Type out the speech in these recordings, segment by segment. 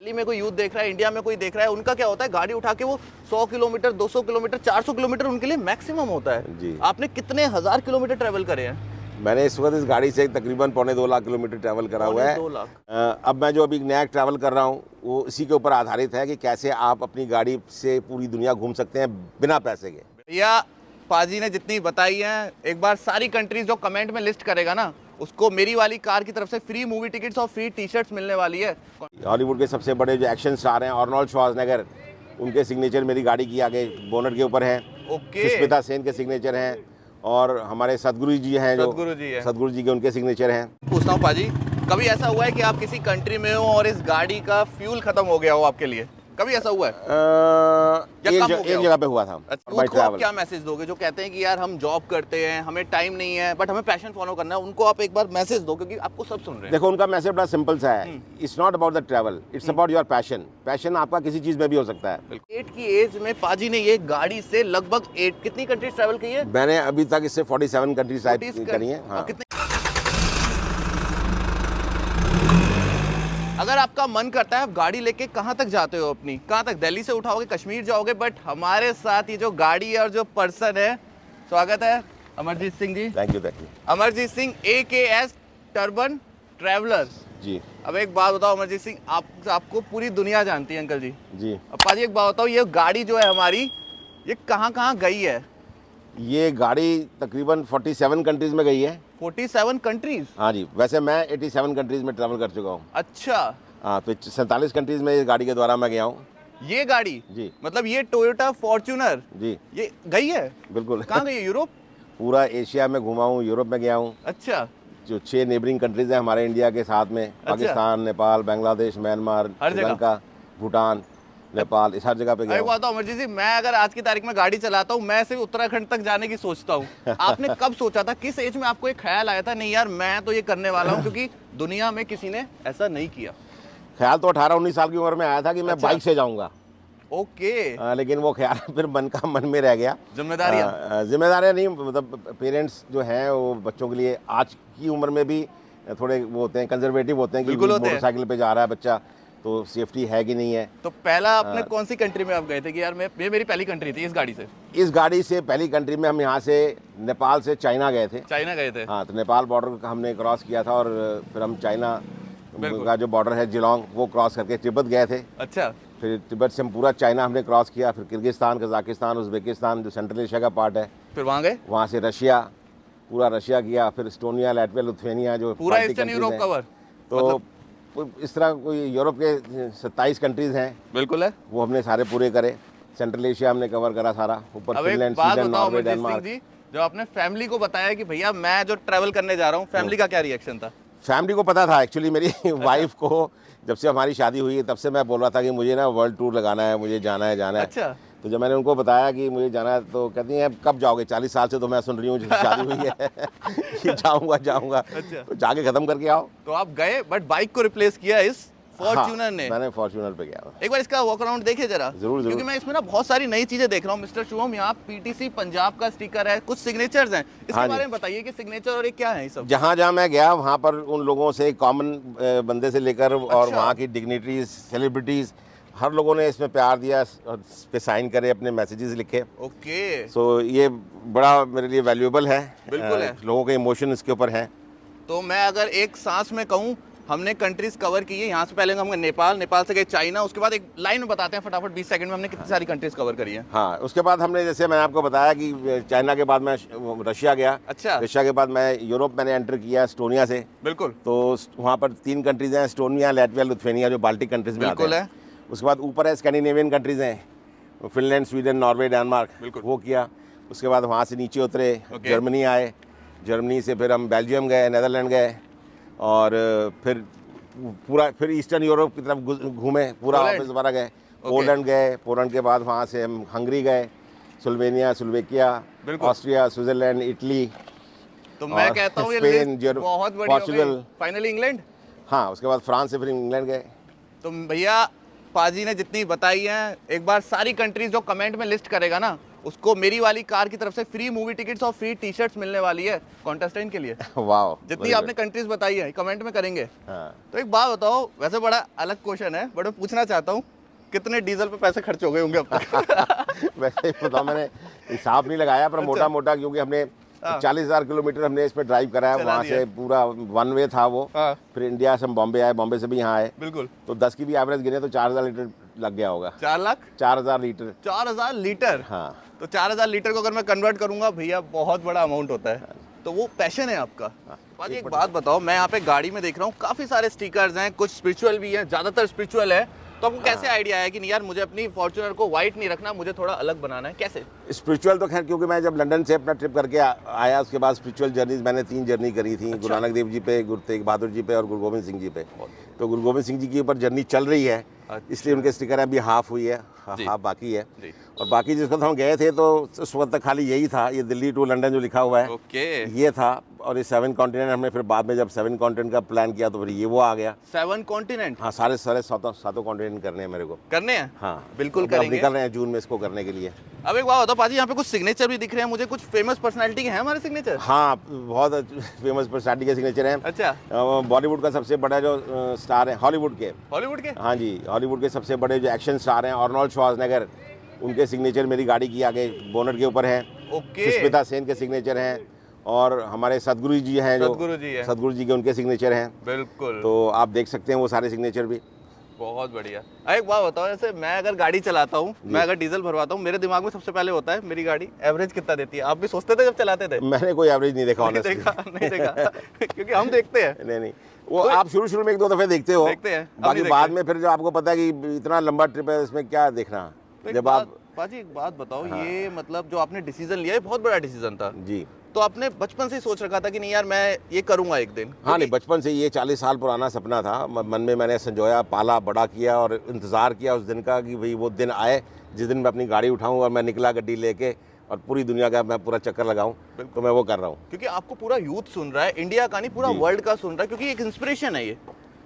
दिल्ली में कोई यूथ देख रहा है, इंडिया में कोई देख रहा है, उनका क्या होता है, गाड़ी उठा के वो 100 किलोमीटर, 200 किलोमीटर, 400 किलोमीटर उनके लिए मैक्सिमम होता है जी। आपने कितने हजार किलोमीटर ट्रेवल करे हैं? मैंने इस वक्त इस गाड़ी से तकरीबन 2.25 लाख किलोमीटर ट्रैवल करा हुआ है। 2 लाख। अब मैं जो अभी नया ट्रैवल कर रहा हूँ वो इसी के ऊपर आधारित है कि कैसे आप अपनी गाड़ी से पूरी दुनिया घूम सकते हैं बिना पैसे के। भैया पाजी ने जितनी बताई है, एक बार सारी कंट्रीज जो कमेंट में लिस्ट करेगा ना, उसको मेरी वाली कार की तरफ से फ्री मूवी टिकट्स और फ्री टी शर्ट्स मिलने वाली है। हॉलीवुड के सबसे बड़े जो एक्शन स्टार हैं आर्नोल्ड श्वार्ज़नेगर, उनके सिग्नेचर मेरी गाड़ी की आगे बोनट के ऊपर हैं। ओके। सुष्मिता सेन के सिग्नेचर हैं और हमारे सदगुरु जी हैं, जो सदगुरु जी के उनके सिग्नेचर हैं। पूछता हूँ पाजी, कभी ऐसा हुआ है कि आप किसी कंट्री में हो और इस गाड़ी का फ्यूल खत्म हो गया हो आपके लिए? कभी ऐसा हुआ है? एक जगह पे हुआ था। उनको आप क्या मैसेज दोगे जो कहते हैं कि यार हम जॉब करते हैं, हमें टाइम नहीं है, बट हमें पैशन फॉलो करना है? उनको आप एक बार मैसेज दो, क्योंकि आपको सब सुन रहे हैं। देखो, उनका मैसेज बड़ा सिंपल सा है। It's not about the travel, it's about your passion. Passion आपका किसी चीज में भी हो सकता है। 8 की एज में पाजी ने ये गाड़ी से लगभग 8 कितनी कंट्रीज ट्रैवल की है? मैंने अभी तक इससे 47 कंट्रीज करी है। हाँ। अगर आपका मन करता है आप गाड़ी लेके कहाँ तक जाते हो अपनी? कहाँ तक? दिल्ली से उठाओगे, कश्मीर जाओगे, बट हमारे साथ ये जो गाड़ी है और जो पर्सन है, स्वागत है Amarjeet Singh ji. Thank you, thank you. Amarjeet Singh AKS turban travellers ji. अब एक बात बताओ अमरजीत सिंह, आपको पूरी दुनिया जानती है अंकल जी। जी। अब पाजी एक बात बताओ, ये गाड़ी जो है हमारी, ये कहाँ कहाँ गई है? ये गाड़ी तकरीबन 47 कंट्रीज में गई है। 47 कंट्रीज? हाँ जी। वैसे मैं 87 कंट्रीज में ट्रैवल कर चुका हूँ। अच्छा। हाँ, तो 47 कंट्रीज में इस गाड़ी के द्वारा मैं गया हूँ। ये गाड़ी जी, मतलब ये टोयोटा फॉर्च्यूनर जी, ये गई है? बिल्कुल। कहाँ गई है? यूरोप? पूरा एशिया में घुमा हूँ, यूरोप में गया हूँ। अच्छा। जो 6 नेबरिंग कंट्रीज हैं हमारे इंडिया के साथ में, पाकिस्तान, नेपाल, बांग्लादेश, म्यांमार, श्रीलंका, भूटान, नेपाल, इस हर जगह पे गया हूँ। बात अमरजीत जी, मैं अगर आज की तारीख में गाड़ी चलाता हूँ, मैं सिर्फ उत्तराखंड तक जाने की सोचता हूँ। आपने कब सोचा था, किस एज में आपको एक ख्याल आया था नहीं यार मैं तो ये करने वाला हूँ, क्योंकि दुनिया में किसी ने ऐसा नहीं किया? ख्याल तो 18-19 साल की उम्र में आया था कि मैं बाइक से जाऊंगा। ओके। लेकिन वो ख्याल फिर मन में रह गया। जिम्मेदारियाँ नहीं, मतलब पेरेंट्स जो हैं वो बच्चों के लिए आज की उम्र में भी थोड़े वो होते हैं, कंजर्वेटिव होते हैं कि मोटरसाइकिल पे जा रहा है बच्चा तो सेफ्टी है कि नहीं है। तो पहला आपने कौन सी कंट्री में आप गए थे कि यार ये मेरी पहली कंट्री थी इस गाड़ी से? इस गाड़ी से पहली कंट्री में हम यहाँ से नेपाल से चाइना गए थे। चाइना गए थे? हाँ, तो नेपाल बॉर्डर हमने क्रॉस किया था और फिर हम चाइना का जो बॉर्डर है जिलोंग, वो क्रॉस करके तिब्बत गए थे। अच्छा। फिर तिब्बत से हम पूरा चाइना हमने क्रॉस किया, फिर किर्गिस्तान, कजाकिस्तान, उज्बेकिस्तान जो सेंट्रल एशिया का पार्ट है, फिर वहाँ गए। वहाँ से रशिया, पूरा रशिया किया, फिर एस्टोनिया, लाटविया, लिथुआनिया, जो पूरा ईस्टर्न यूरोप कवर। तो इस तरह कोई यूरोप के 27 कंट्रीज हैं। बिल्कुल है, वो हमने सारे पूरे करे। सेंट्रल एशिया हमने कवर करा सारा, ऊपर फिनलैंड, स्वीडन, नॉर्वे, डेनमार्क। जो आपने फैमिली को बताया कि भैया मैं जो ट्रैवल करने जा रहा हूँ, फैमिली का क्या रिएक्शन था? फैमिली को पता था एक्चुअली। मेरी वाइफ को जब से हमारी शादी हुई है तब से मैं बोल रहा था कि मुझे ना वर्ल्ड टूर लगाना है, मुझे जाना है। अच्छा। तो जब मैंने उनको बताया कि मुझे जाना है तो कहती हैं कब जाओगे? 40 साल से तो मैं सुन रही हूँ जब शादी हुई है कि जाऊँगा। अच्छा। तो जाके ख़त्म करके आओ। तो आप गए, बट बाइक को रिप्लेस किया इस फॉर्च्यूनर ने? मैंने फॉर्च्यूनर पे गया। एक बार इसका वॉक अराउंड देखिए जरा। जरूर। क्योंकि मैं इसमें ना बहुत सारी नई चीजें देख रहा हूँ। मिस्टर शुभम, यहाँ PTC पंजाब का स्टिकर है, कुछ सिग्नेचर्स हैं, इसके बारे में बताइए कि सिग्नेचर और ये क्या है ये सब? जहाँ मैं गया वहाँ पर उन लोगों से, कॉमन बंदे से लेकर और वहाँ की डिग्निटरीज, सेलिब्रिटीज, हर लोगों ने इसमें प्यार दिया और इस पे साइन करे, अपने मैसेजेस लिखे। ओके। सो ये बड़ा मेरे लिए वैल्यूएबल है। बिल्कुल है। लोगों के इमोशन इसके ऊपर हैं। तो मैं अगर एक सांस में कहूँ, हमने कंट्रीज कवर की है। यहाँ से पहले हम नेपाल से गए चाइना, उसके बाद एक लाइन में बताते हैं फटाफट 20 सेकंड में हमने कितनी सारी कंट्रीज कवर करी है। हाँ, उसके बाद हमने, जैसे मैंने आपको बताया कि चाइना के बाद मैं रशिया गया। अच्छा। रशिया के बाद मैं यूरोप मैंने एंटर किया एस्टोनिया से। बिल्कुल। तो वहाँ पर 3 कंट्रीज हैं, एस्टोनिया, लाटविया, लिथुआनिया, जो बाल्टिक कंट्रीज में आते हैं। उसके बाद ऊपर है स्कैंडिनेवियन कंट्रीज हैं, फिनलैंड, स्वीडन, नॉर्वे, डेनमार्क, वो किया। उसके बाद वहाँ से नीचे उतरे, जर्मनी आए, जर्मनी से फिर हम बेल्जियम गए, नेदरलैंड गए और फिर ईस्टर्न यूरोप की तरफ घूमे, पूरा वापस दोबारा गए। पोलैंड गए, पोलैंड के बाद वहाँ से हम हंगरी गए, Slovenia, Slovakia, Austria, Switzerland, Italy. तो मैं कहता हूँ स्पेन, बहुत बड़ी पोर्चुगल, फाइनली इंग्लैंड। हाँ, उसके बाद फ्रांस से फिर इंग्लैंड गए। तो भैया पाजी ने जितनी बताई है, एक बार सारी कंट्रीज जो कमेंट में लिस्ट करेगा ना, उसको मेरी वाली कार की तरफ से फ्री मूवी टिकट्स और फ्री टी शर्ट्स मिलने वाली है कॉन्टेस्टेंट के लिए। वाह, जितनी आपने कंट्रीज बताई है कमेंट में करेंगे। हाँ। तो एक बात बताओ, वैसे बड़ा अलग क्वेश्चन है बट मैं पूछना चाहता हूँ, कितने डीजल पे पैसे खर्च हो गए होंगे अब तक? वैसे ही बताओ, मैंने हिसाब नहीं लगाया, पर मोटा मोटा, क्योंकि हमने 40,000 किलोमीटर हमने इस पे ड्राइव करा है। वहाँ से पूरा वन वे था वो। फिर इंडिया से हम बॉम्बे आए, बॉम्बे से भी यहाँ आए। बिल्कुल। तो 10 की भी एवरेज गिने तो 4,000 लीटर लग गया होगा। 4,00,000 लीटर। 4,000 लीटर। हाँ। तो 4,000 लीटर को अगर मैं कन्वर्ट करूंगा भैया, बहुत बड़ा अमाउंट होता है। तो वो पैशन है आपका। भाजी एक बात बताओ, मैं यहाँ पे गाड़ी में देख रहा हूँ काफी सारे स्टिकर्स हैं, कुछ स्पिरिचुअल भी हैं, ज्यादातर स्पिरिचुअल है। तो आपको कैसे आइडिया आया कि नहीं यार मुझे अपनी फॉर्च्यूनर को व्हाइट नहीं रखना, मुझे थोड़ा अलग बनाना है, कैसे? स्पिरिचुअल तो खैर, क्योंकि मैं जब लंदन से अपना ट्रिप करके आया, उसके बाद स्पिरिचुअल जर्नीज मैंने 3 जर्नी करी थी। गुरु नानक देव जी पे, गुरु तेग बहादुर जी पे और गुरु गोविंद सिंह जी पे। तो गुरु गोविंद सिंह जी के ऊपर जर्नी चल रही है, इसलिए उनके स्टिकर अभी हाफ हुई है, हाफ बाकी है। और बाकी जिस वक्त हम गए थे तो उस वक्त तक खाली यही था, ये दिल्ली टू लंदन जो लिखा हुआ है ये था। और ये 7 कॉन्टिनेंट हमने फिर बाद में जब 7 कॉन्टिनेंट का प्लान किया तो फिर ये वो आ गया। 7 कॉन्टिनेंट? हाँ, सारे सातों कॉन्टिनेंट करने हैं मेरे को। करने हैं? हाँ बिल्कुल करेंगे। निकल रहे हैं जून में इसको करने के लिए। अब एक बात बताओ पाजी, यहाँ पे कुछ सिग्नेचर भी दिख रहे हैं मुझे, कुछ फेमस पर्सनालिटी के हैं हमारे सिग्नेचर? हाँ, बहुत फेमस पर्सनालिटी के सिग्नेचर हैं। अच्छा। बॉलीवुड का सबसे बड़ा जो स्टार है, हॉलीवुड के। हाँ जी, हॉलीवुड के सबसे बड़े जो एक्शन स्टार हैं, आर्नोल्ड श्वार्ज़नेगर, उनके सिग्नेचर मेरी गाड़ी की आगे बोनट के ऊपर है। सुष्मिता सेन के सिग्नेचर हैं, और हमारे सदगुरु जी हैं, जो सदगुरु जी के उनके सिग्नेचर हैं। बिल्कुल। तो आप देख सकते हैं वो सारे सिग्नेचर भी। बहुत बढ़िया। एक बात बताओ, जैसे मैं अगर गाड़ी चलाता हूँ, मैं अगर डीजल भरवाता हूँ, मेरे दिमाग में सबसे पहले होता है मेरी गाड़ी एवरेज कितना देती है। आप भी सोचते थे जब चलाते थे? मैंने कोई एवरेज नहीं देखा, नहीं देखा क्योंकि हम देखते हैं। नहीं, वो आप शुरू में 1-2 दफे देखते हो, बाकी बाद में फिर जो आपको पता है कि इतना लंबा ट्रिप है, इसमें क्या देखना। जब आप पाजी एक बात बताओ, ये मतलब जो आपने डिसीजन लिया है बहुत बड़ा डिसीजन था जी। तो आपने बचपन से ही सोच रखा था कि नहीं यार मैं ये करूंगा एक दिन? हाँ, नहीं, बचपन से ये 40 साल पुराना सपना था, मन में मैंने संजोया, पाला, बड़ा किया और इंतज़ार किया उस दिन का कि भाई वो दिन आए जिस दिन मैं अपनी गाड़ी उठाऊं और मैं निकला गड्डी लेके और पूरी दुनिया का मैं पूरा चक्कर लगाऊं। तो मैं वो कर रहा हूँ, क्योंकि आपको पूरा यूथ सुन रहा है, इंडिया का नहीं पूरा वर्ल्ड का सुन रहा है, क्योंकि एक इंस्पिरेशन है ये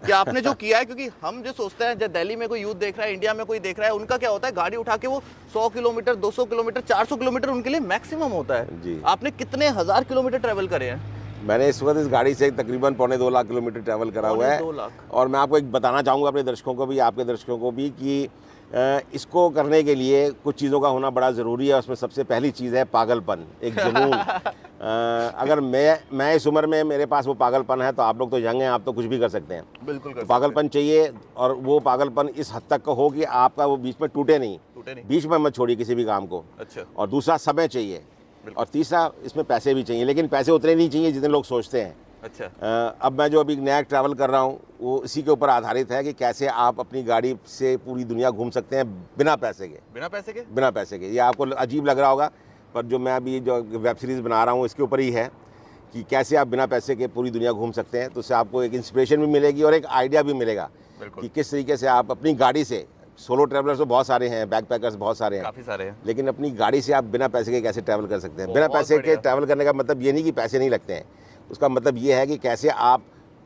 कि आपने जो किया है। क्योंकि हम जो सोचते हैं, जब दिल्ली में कोई यूथ देख रहा है, इंडिया में कोई देख रहा है, उनका क्या होता है, गाड़ी उठा के वो 100 किलोमीटर, 200 किलोमीटर, 400 किलोमीटर उनके लिए मैक्सिमम होता है जी। आपने कितने हजार किलोमीटर ट्रेवल करे हैं? मैंने इस वक्त इस गाड़ी से तकरीबन 2.25 लाख किलोमीटर ट्रैवल करा हुआ है। 2 लाख। और मैं आपको एक बताना चाहूँगा, अपने दर्शकों को भी, आपके दर्शकों को भी, कि इसको करने के लिए कुछ चीज़ों का होना बड़ा ज़रूरी है। उसमें सबसे पहली चीज़ है पागलपन, एक जुनून। अगर मैं इस उम्र में मेरे पास वो पागलपन है, तो आप लोग तो यंग हैं, आप तो कुछ भी कर सकते हैं। बिल्कुल कर पागलपन चाहिए, और वो पागलपन इस हद तक का हो कि आपका वो बीच में टूटे नहीं, बीच में मत छोड़िए किसी भी काम को। अच्छा। और दूसरा, समय चाहिए, और तीसरा इसमें पैसे भी चाहिए, लेकिन पैसे उतने नहीं चाहिए जितने लोग सोचते हैं। अच्छा। अब मैं जो अभी नया ट्रैवल कर रहा हूँ वो इसी के ऊपर आधारित है कि कैसे आप अपनी गाड़ी से पूरी दुनिया घूम सकते हैं बिना पैसे के। बिना पैसे के। ये आपको अजीब लग रहा होगा, पर जो मैं अभी जो वेब सीरीज़ बना रहा हूँ इसके ऊपर ही है कि कैसे आप बिना पैसे के पूरी दुनिया घूम सकते हैं। तो उससे आपको एक इंस्पिरेशन भी मिलेगी और एक आइडिया भी मिलेगा कि किस तरीके से आप अपनी गाड़ी से, सोलो ट्रैवलर्स तो बहुत सारे हैं, बैक पैकर्स बहुत सारे हैं, काफ़ी सारे हैं, लेकिन अपनी गाड़ी से आप बिना पैसे के कैसे ट्रैवल कर सकते हैं। बिना पैसे के ट्रैवल करने का मतलब ये नहीं कि पैसे नहीं लगते हैं, उसका मतलब ये है कि कैसे आप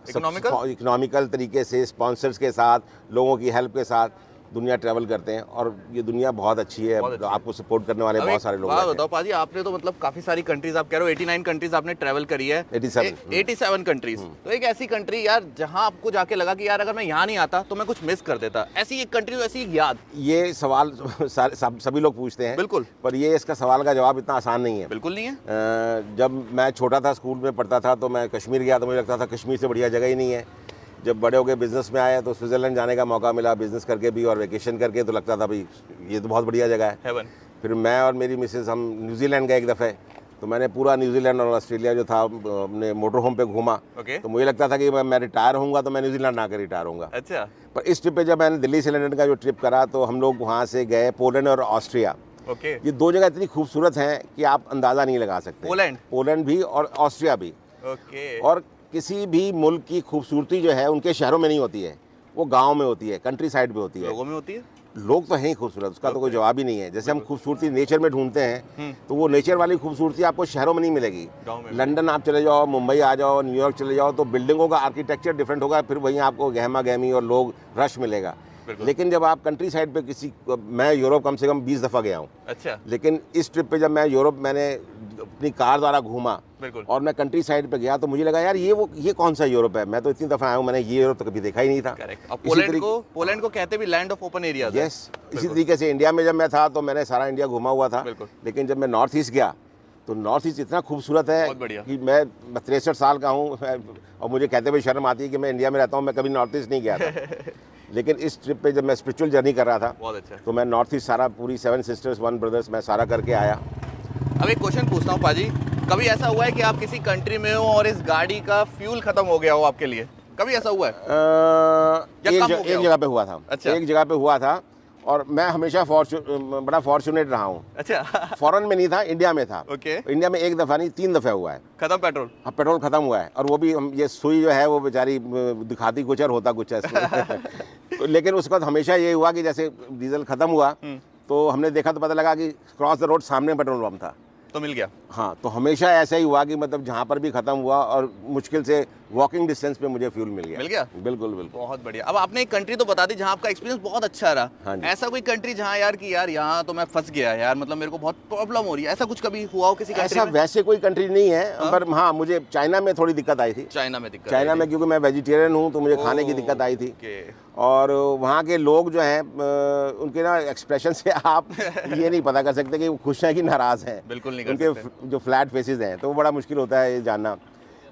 इकोनॉमिकल तरीके से, स्पॉन्सर्स के साथ, लोगों की हेल्प के साथ दुनिया ट्रैवल करते हैं। और ये दुनिया बहुत अच्छी है, आपको सपोर्ट करने वाले बहुत सारे लोग हैं। बताओ पाजी, आपने तो मतलब काफी सारी कंट्रीज, आप कह रहे हो 89 कंट्रीज आपने ट्रैवल करी है। 87 कंट्रीज। तो एक ऐसी कंट्री यार जहां आपको जाके लगा कि यार अगर मैं यहाँ नहीं आता तो मैं कुछ मिस कर देता, ऐसी एक कंट्री, ऐसी एक याद? ये सवाल सभी लोग पूछते हैं। बिल्कुल। पर ये इसका सवाल का जवाब इतना आसान नहीं है। बिल्कुल नहीं है। जब मैं छोटा था, स्कूल में पढ़ता था, तो मैं कश्मीर गया तो मुझे लगता था कश्मीर से बढ़िया जगह ही नहीं है। जब बड़े हो गए, बिज़नेस में आए, तो स्विट्ज़रलैंड जाने का मौका मिला, बिज़नेस करके भी और वेकेशन करके, तो लगता था भाई ये तो बहुत बढ़िया जगह है, हेवन। फिर मैं और मेरी मिसेस हम न्यूजीलैंड गए एक दफ़े, तो मैंने पूरा न्यूजीलैंड और ऑस्ट्रेलिया जो था अपने मोटर होम पे घूमा। तो मुझे लगता था कि मैं रिटायर होऊंगा तो मैं न्यूजीलैंड ना कर रिटायर होऊंगा। अच्छा। पर इस ट्रिप पे जब मैंने दिल्ली से लंदन का जो ट्रिप करा, तो हम लोग वहाँ से गए पोलैंड और ऑस्ट्रिया। ये 2 जगह इतनी खूबसूरत हैं कि आप अंदाज़ा नहीं लगा सकते। पोलैंड भी और ऑस्ट्रिया भी। और किसी भी मुल्क की खूबसूरती जो है उनके शहरों में नहीं होती है, वो गांव में होती है, कंट्री साइड पे होती है, लोगों में होती है। लोग तो हैं ही खूबसूरत, उसका तो कोई जवाब ही नहीं है। जैसे हम खूबसूरती नेचर में ढूंढते हैं, तो वो नेचर वाली खूबसूरती आपको शहरों में नहीं मिलेगी। लंदन आप चले जाओ, मुंबई आ जाओ, न्यूयॉर्क चले जाओ, तो बिल्डिंगों का आर्किटेक्चर डिफरेंट होगा, फिर वहीं आपको गहमा गहमी और लोग रश मिलेगा। लेकिन जब आप कंट्री साइड पे किसी, मैं यूरोप कम से कम 20 दफ़ा गया हूँ। अच्छा। लेकिन इस ट्रिप पे जब मैं यूरोप मैंने अपनी कार द्वारा घूमा और मैं कंट्री साइड पे गया तो मुझे लगा यार ये कौन सा यूरोप है, मैं तो इतनी दफ़ा आया हूँ, मैंने ये यूरोप तो कभी देखा ही नहीं था। पोलैंड को कहते भी land of open area. Yes, इसी तरीके से इंडिया में जब मैं था तो मैंने सारा इंडिया घूमा हुआ था, लेकिन जब मैं नॉर्थ ईस्ट गया तो नॉर्थ ईस्ट इतना खूबसूरत है कि मैं 63 साल का हूँ और मुझे कहते हुए शर्म आती है कि मैं इंडिया में रहता हूँ, मैं कभी नॉर्थ ईस्ट नहीं गया था। लेकिन इस ट्रिप पे जब मैं स्पिरिचुअल जर्नी कर रहा था तो मैं नॉर्थ ईस्ट सारा, पूरी 7 सिस्टर्स 1 ब्रदर्स मैं सारा करके आया। अब एक क्वेश्चन पूछता हूँ पाजी, कभी ऐसा हुआ है कि आप किसी कंट्री में हो और इस गाड़ी का फ्यूल खत्म हो गया हो आपके लिए? कभी ऐसा हुआ है? एक जगह पे हुआ था। अच्छा। एक जगह पे हुआ था और मैं हमेशा बड़ा फॉर्चुनेट रहा हूँ। अच्छा। फॉरेन में नहीं था, इंडिया में था। ओके। इंडिया में एक दफ़ा नहीं 3 दफ़े हुआ है खत्म पेट्रोल। हाँ, पेट्रोल खत्म हुआ है और वो भी हम, ये सुई जो है वो बेचारी दिखाती कुछ और होता कुछ है। लेकिन उसके बाद हमेशा ये हुआ कि जैसे डीजल खत्म हुआ तो हमने देखा तो पता लगा कि क्रॉस द रोड सामने पेट्रोल पंप था, तो मिल गया। हाँ, तो हमेशा ऐसा ही हुआ कि मतलब जहाँ पर भी खत्म हुआ और मुश्किल से वॉकिंग डिस्टेंस पे मुझे फ्यूल मिल गया। बिल्कुल बिल्कुल। बहुत बढ़िया। अब आपने एक कंट्री तो बता दी जहाँ आपका एक्सपीरियंस बहुत अच्छा रहा। हाँ जी। ऐसा कोई कंट्री जहाँ यार कि यार यहाँ तो मैं फंस गया यार, मतलब मेरे को बहुत प्रॉब्लम हो रही है, ऐसा कुछ कभी हुआ हो किसी कंट्री ऐसा में? वैसे कोई कंट्री नहीं है, पर हाँ मुझे चाइना में थोड़ी दिक्कत आई थी। चाइना में दिक्कत? चाइना में क्योंकि मैं वेजिटेरियन हूँ तो मुझे खाने की दिक्कत आई थी। और वहाँ के लोग जो हैं उनके ना एक्सप्रेशन से आप ये नहीं पता कर सकते कि वो खुश हैं कि नाराज़ हैं। बिल्कुल नहीं। उनके जो फ्लैट फेसेस हैं तो वो बड़ा मुश्किल होता है ये जानना।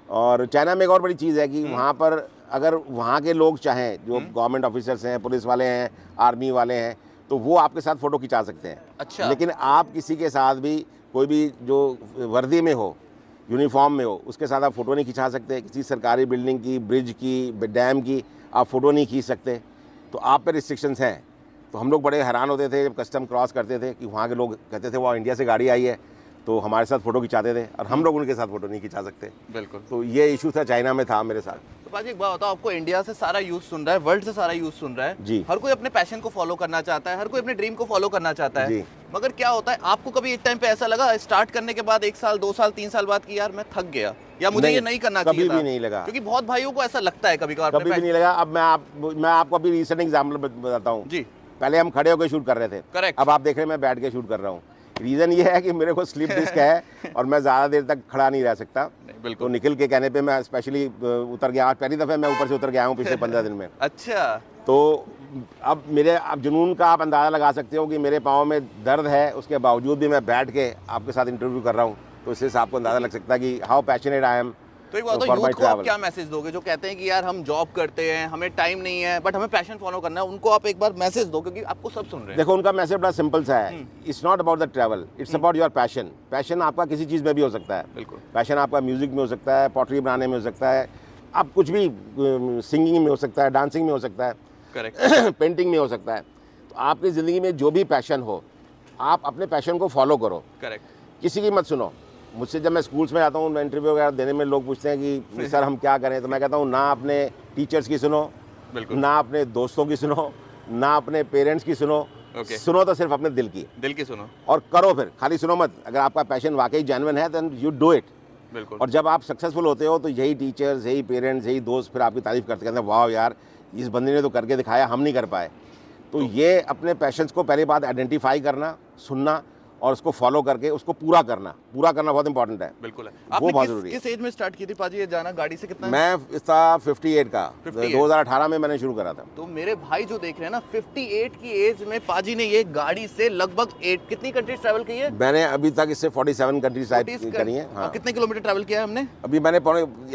और चाइना में एक और बड़ी चीज़ है कि वहाँ पर अगर वहाँ के लोग चाहें, जो गवर्नमेंट ऑफिसर्स हैं, पुलिस वाले हैं, आर्मी वाले हैं, तो वो आपके साथ फ़ोटो खिंचा सकते हैं। अच्छा। लेकिन आप किसी के साथ भी, कोई भी जो वर्दी में हो, यूनिफॉर्म में हो, उसके साथ आप फ़ोटो नहीं खिंचा सकते। किसी सरकारी बिल्डिंग की, ब्रिज की, डैम की आप फ़ोटो नहीं खींच सकते। तो आप पे रिस्ट्रिक्शंस हैं। तो हम लोग बड़े हैरान होते थे जब कस्टम क्रॉस करते थे कि वहाँ के लोग कहते थे वहाँ इंडिया से गाड़ी आई है, तो हमारे साथ फ़ोटो खिंचाते थे और हम लोग उनके साथ फ़ोटो नहीं खिंचा सकते। बिल्कुल। तो ये इशू था, चाइना में था मेरे साथ। तो पाजी एक बात बताओ, आपको इंडिया से सारा यूथ सुन रहा है, वर्ल्ड से सारा यूथ सुन रहा है जी। हर कोई अपने पैशन को फॉलो करना चाहता है, हर कोई अपने ड्रीम को फॉलो करना चाहता है जी। मगर क्या होता है, आपको कभी एक टाइम पे ऐसा लगा स्टार्ट करने के बाद 1 साल 2 साल 3 साल बाद कि यार मैं थक गया या मुझे ये नहीं करना चाहिए? कभी भी नहीं लगा, क्योंकि बहुत भाइयों को ऐसा लगता है कभी भी नहीं लगा। अब मैं आपको अभी रिसेंट एग्जाम्पल बताता हूँ जी। पहले हम खड़े होकर शूट कर रहे थे। करेक्ट। अब आप देख रहे हैं मैं बैठ के शूट कर रहा हूँ। रीज़न ये है कि मेरे को स्लिप डिस्क है और मैं ज़्यादा देर तक खड़ा नहीं रह सकता। तो निखिल के कहने पे मैं स्पेशली उतर गया। आज पहली दफ़े मैं ऊपर से उतर गया हूँ पिछले 15 दिन में। अच्छा। तो अब जुनून का आप अंदाज़ा लगा सकते हो कि मेरे पाँव में दर्द है, उसके बावजूद भी मैं बैठ के आपके साथ इंटरव्यू कर रहा हूँ। तो इससे आपको अंदाज़ा लग सकता है कि हाउ पैशनेट आई एम। तो एक बात तो यूथ को आप क्या मैसेज दोगे जो कहते हैं कि यार हम जॉब करते हैं, हमें टाइम नहीं है, बट हमें पैशन फॉलो करना है? उनको आप एक बार मैसेज दो क्योंकि आपको सब सुन रहे हैं। देखो उनका मैसेज बड़ा सिंपल सा है, it's not about the travel, it's about your passion. Passion आपका किसी चीज़ में भी हो सकता है। बिल्कुल। पैशन आपका म्यूजिक में हो सकता है, पॉटरी बनाने में हो सकता है, आप कुछ भी सिंगिंग में हो सकता है, डांसिंग में हो सकता है, करेक्ट, पेंटिंग में हो सकता है। तो आपकी ज़िंदगी में जो भी पैशन हो, आप अपने पैशन को फॉलो करो। करेक्ट। किसी की मत सुनो। मुझसे जब मैं स्कूल्स में आता हूँ, मैं इंटरव्यू वगैरह देने में, लोग पूछते हैं कि सर हम क्या करें, तो मैं कहता हूँ ना अपने टीचर्स की सुनो, ना अपने दोस्तों की सुनो, ना अपने पेरेंट्स की सुनो। सुनो तो सिर्फ अपने दिल की सुनो और करो। फिर खाली सुनो मत। अगर आपका पैशन वाकई जेन्युइन है देन यू डू इट। बिल्कुल। और जब आप सक्सेसफुल होते हो तो यही टीचर्स, यही पेरेंट्स, यही दोस्त फिर आपकी तारीफ करते हैं, वाह यार इस बंदे ने तो करके दिखाया, हम नहीं कर पाए। तो ये अपने पैशंस को पहली बात आइडेंटिफाई करना, सुनना और उसको फॉलो करके उसको पूरा करना बहुत इंपॉर्टेंट है। बिल्कुल है। वो बहुत जरूरी है। किस एज में स्टार्ट की थी पाजी ये जाना गाड़ी से? कितना? मैं था 58 का, 2018 में मैंने शुरू करा था। तो मेरे भाई जो देख रहे हैं ना, 58 की एज में पाजी ने ये गाड़ी से लगभग कितनी कंट्रीज ट्रैवल की है? मैंने अभी तक इससे 47 कंट्रीज करी है। हाँ। कितने किलोमीटर ट्रैवल किया है हमने? अभी मैंने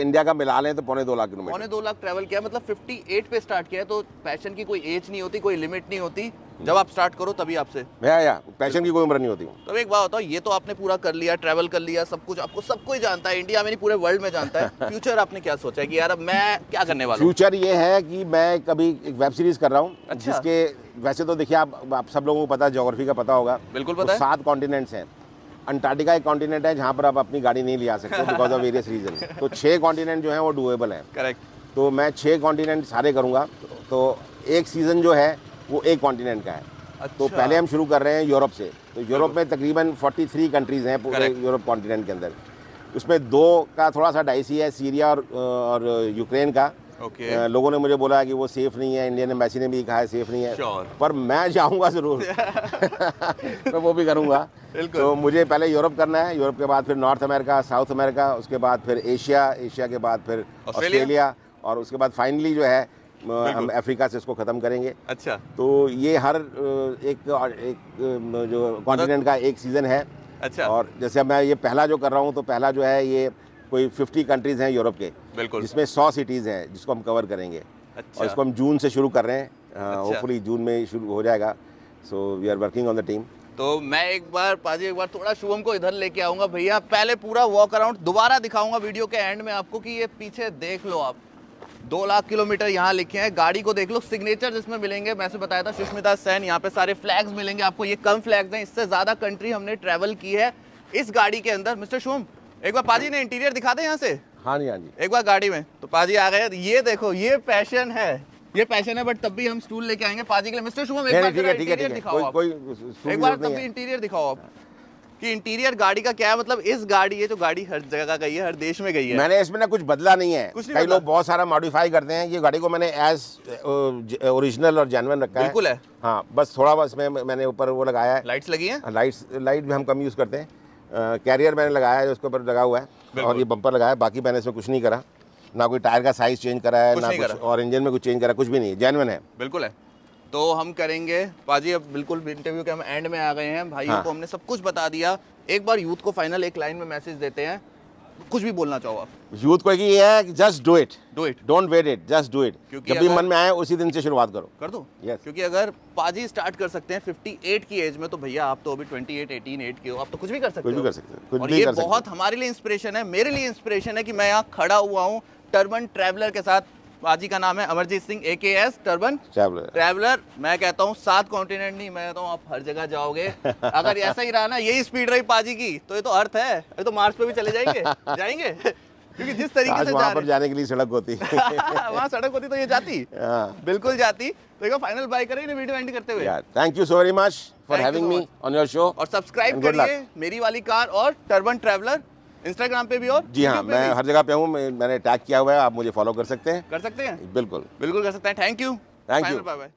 इंडिया का मिला लें तो 2.25 लाख किलोमीटर। 2.25 लाख ट्रैवल किया, मतलब 58 पे स्टार्ट किया है। तो पैशन की कोई एज नहीं होती, कोई लिमिट नहीं होती, जब आप स्टार्ट करो तभी आपसे पैशन की कोई उम्र नहीं होती। तो एक बात बताओ, ये तो आपने पूरा कर लिया, ट्रैवल कर लिया, सब कुछ आपको सब कोई जानता है, इंडिया में नहीं पूरे वर्ल्ड में जानता है। फ्यूचर आपने क्या सोचा है कि यार अब मैं क्या करने वाला हूं? फ्यूचर ये है कि मैं कभी एक वेब सीरीज कर रहा हूँ। अच्छा। जिसके वैसे तो देखिए आप सब लोगों को पता है, ज्योग्राफी का पता होगा। बिल्कुल पता है। 7 कॉन्टिनेंट्स हैं। अंटार्कटिका एक कॉन्टिनेंट है जहाँ पर आप अपनी गाड़ी नहीं ले आ सकते बिकॉज ऑफ वेरियस रीजन। तो 6 कॉन्टिनेंट जो है वो डूएबल है। करेक्ट। तो मैं 6 कॉन्टिनेंट सारे करूँगा। तो एक सीजन जो है वो एक कॉन्टिनेंट का है। अच्छा। तो पहले हम शुरू कर रहे हैं यूरोप से। तो यूरोप में तकरीबन 43 कंट्रीज़ हैं पूरे यूरोप कॉन्टिनेंट के अंदर। उसमें 2 का थोड़ा सा डाइसी है, सीरिया और यूक्रेन का। Okay. लोगों ने मुझे बोला कि वो सेफ नहीं है, इंडियन एम्बेसी ने भी कहा है सेफ नहीं है। Sure. पर मैं जाऊंगा जरूर। मैं वो भी करूंगा। बिल्कुल। तो मुझे पहले यूरोप करना है, यूरोप के बाद फिर नॉर्थ अमेरिका, साउथ अमेरिका, उसके बाद फिर एशिया, एशिया के बाद फिर ऑस्ट्रेलिया, और उसके बाद फाइनली जो है हम अफ्रीका से इसको ख़त्म करेंगे। अच्छा। तो ये हर एक जो कॉन्टिनेंट का एक सीज़न है। अच्छा। और जैसे अब मैं ये पहला जो कर रहा हूँ, तो पहला जो है ये कोई 50 कंट्रीज़ हैं यूरोप के, बिल्कुल, जिसमें 100 सिटीज़ हैं जिसको हम कवर करेंगे। अच्छा। और इसको हम जून से शुरू कर रहे हैं, होपफुली जून में शुरू हो जाएगा। So we are working on the team. तो मैं एक बार पाजी एक बार थोड़ा शुभम को इधर लेके आऊँगा भैया, पहले पूरा वॉक अराउंड दोबारा दिखाऊंगा वीडियो के एंड में आपको कि ये पीछे देख लो आप, 2 लाख किलोमीटर यहाँ लिखे हैं। गाड़ी को देख लो, सिग्नेचर जिसमें मिलेंगे, मैं से बताया था सुष्मिता सेन, यहाँ पे सारे फ्लैग्स मिलेंगे आपको। ये कम फ्लैग्स हैं, इससे ज़्यादा कंट्री हमने ट्रैवल की है इस गाड़ी के अंदर। मिस्टर शुभम, एक बार पाजी ने इंटीरियर दिखा दे यहाँ से। हाँ जी, हाँ जी। एक बार गाड़ी में तो पाजी आ गए। ये देखो, ये पैशन है, ये पैशन है, बट तब भी हम स्टूल लेके आएंगे पाजी के लिए। मिस्टर शुभम एक बार इंटीरियर दिखाओ आप, एक बार तब भी इंटीरियर दिखाओ आप कि इंटीरियर गाड़ी का क्या है। मतलब इस गाड़ी, ये जो गाड़ी हर जगह गई है, हर देश में गई है। मैंने इसमें ना कुछ बदला नहीं है। कई लोग बहुत सारा मॉडिफाई करते हैं, ये गाड़ी को मैंने एज ओरिजिनल और जेन्युइन रखा है। बिल्कुल है। हाँ, बस थोड़ा बस मैंने ऊपर वो लगाया है, लाइट्स लगी हैं। लाइट भी हम कम यूज़ करते हैं। कैरियर मैंने लगाया है, उसके ऊपर लगा हुआ है, और ये बम्पर लगाया है। बाकी मैंने इसमें कुछ नहीं करा, ना कोई टायर का साइज चेंज करा है, ना कुछ, और इंजन में कुछ चेंज करा, कुछ भी नहीं, जेन्युइन है। बिल्कुल है। तो हम करेंगे पाजी, अब बिल्कुल इंटरव्यू के हम एंड में आ गए हैं। भाइयों को हमने सब कुछ बता दिया। एक बार यूथ को फाइनल एक लाइन में मैसेज देते हैं, कुछ भी बोलना चाहो आप यूथ को कि ये है कि just do it, don't wait it, just do it. जब भी मन में आए उसी दिन से शुरुआत करो, कर दो। क्योंकि अगर पाजी स्टार्ट कर सकते हैं 58 की एज में, तो भैया आप तो अभी 28, 18 के हो, आप तो कुछ भी कर सकते हो। कुछ भी कर सकते हो। और ये बहुत हमारे लिए इंस्पिरेशन है, मेरे लिए इंस्पिरेशन है कि मैं यहाँ खड़ा हुआ हूँ टर्बन ट्रैवलर के साथ। पाजी का नाम है Amarjeet Singh AKS turban traveller. मैं कहता हूँ 7 कॉन्टिनेंट नहीं, मैं कहता हूँ आप हर जगह जाओगे। अगर ऐसा ही रहा ना, यही स्पीड रही पाजी की, तो ये तो अर्थ है, ये तो मार्स पे भी चले जाएंगे। जाएंगे क्योंकि जिस तरीके से वहाँ पर जाने के लिए सड़क होती वहाँ सड़क होती तो ये जाती, बिल्कुल जाती। तो एक फाइनल बाय करें वीडियो एंड करते हुए। Thank you so very much for having me on your show. और सब्सक्राइब करिए मेरी वाली कार और टर्बन ट्रैवलर इंस्टाग्राम पे भी, और जी हाँ, मैं हर जगह पे हूँ, मैंने टैग किया हुआ है, आप मुझे फॉलो कर सकते हैं। बिल्कुल बिल्कुल कर सकते हैं। Thank you, bye bye.